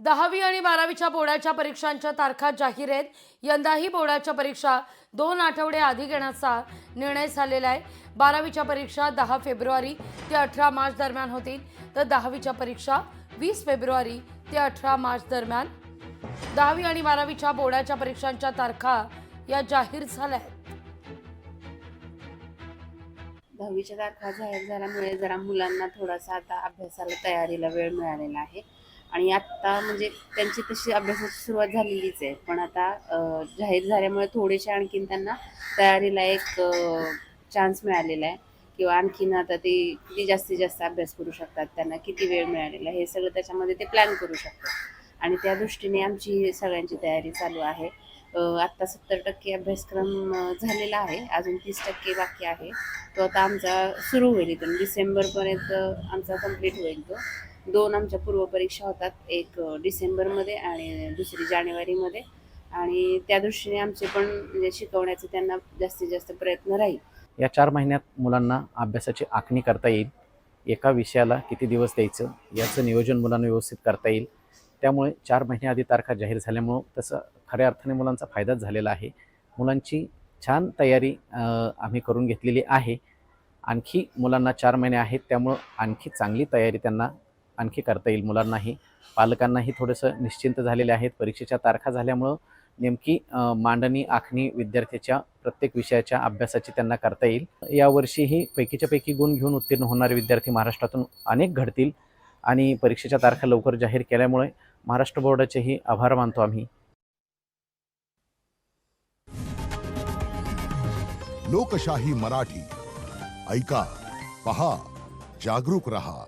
10वी आणि 12वीच्या बोर्डाच्या परीक्षांच्या तारखा जाहीर आहेत। यंदाही बोर्डाच्या परीक्षा 2 आठवडे आधी घेण्याचा निर्णय झालेला आहे। 12वीच्या परीक्षा 10 फेब्रुवारी ते 18 मार्च दरम्यान होतील, तर 10वीच्या परीक्षा 20 फेब्रुवारी ते 18 मार्च दरम्यान। 10वी आणि 12वीच्या बोर्डाच्या परीक्षांच्या तारखा या जाहीर झाल्या आहेत। 10वीच्या तारखा जाहीर झाल्यामुळे जरा मुलांना थोडासा आता अभ्यासाला तयारीला वेळ मिळालेला आहे आणि आत्ता म्हणजे त्यांची तशी अभ्यासाची सुरुवात झालेलीच आहे, पण आता जाहीर झाल्यामुळे थोडेसे आणखीन त्यांना तयारीला एक चान्स मिळालेला आहे किंवा आणखीन आता ते किती जास्तीत जास्त अभ्यास करू शकतात, त्यांना किती वेळ मिळालेला आहे हे सगळं त्याच्यामध्ये ते प्लॅन करू शकतात आणि त्या दृष्टीने आमची सगळ्यांची तयारी चालू आहे। आत्ता 70% अभ्यासक्रम झालेला आहे, अजून 30% बाकी आहे। तो आता आमचा सुरू होईल, इथून डिसेंबरपर्यंत आमचा कंप्लीट होईल। तो 2 आमच्या पूर्वपरीक्षा होतात, एक डिसेंबरमध्ये आणि दुसरी जानेवारीमध्ये, आणि त्या दृष्टीने आमचे पण म्हणजे शिकवण्याचे त्यांना जास्तीत जास्त प्रयत्न राहील। या 4 महिन्यात मुलांना अभ्यासाची आखणी करता येईल, एका विषयाला किती दिवस द्यायचं याचं नियोजन मुलांना व्यवस्थित करता येईल। त्यामुळे 4 महिन्याआधी तारखा जाहीर झाल्यामुळं तसं खऱ्या अर्थाने मुलांचा फायदाच झालेला आहे। मुलांची छान तयारी आम्ही करून घेतलेली आहे। आणखी मुलांना 4 महिने आहेत, त्यामुळं आणखी चांगली तयारी त्यांना आणखी करता येईल। मुलांनाही पालकांनाही थोडंसं निश्चिंत झालेले आहेत। परीक्षेच्या तारखा झाल्यामुळं नेमकी मांडणी आखणी विद्यार्थ्याच्या प्रत्येक विषयाच्या अभ्यासाची त्यांना करता येईल। यावर्षीही पैकीच्या पैकी गुण घेऊन उत्तीर्ण होणारे विद्यार्थी महाराष्ट्रातून अनेक घडतील आणि परीक्षेच्या तारखा लवकर जाहीर केल्यामुळे महाराष्ट्र बोर्डाचेही आभार मानतो आम्ही। लोकशाही मराठी ऐका, पहा, जागरूक रहा।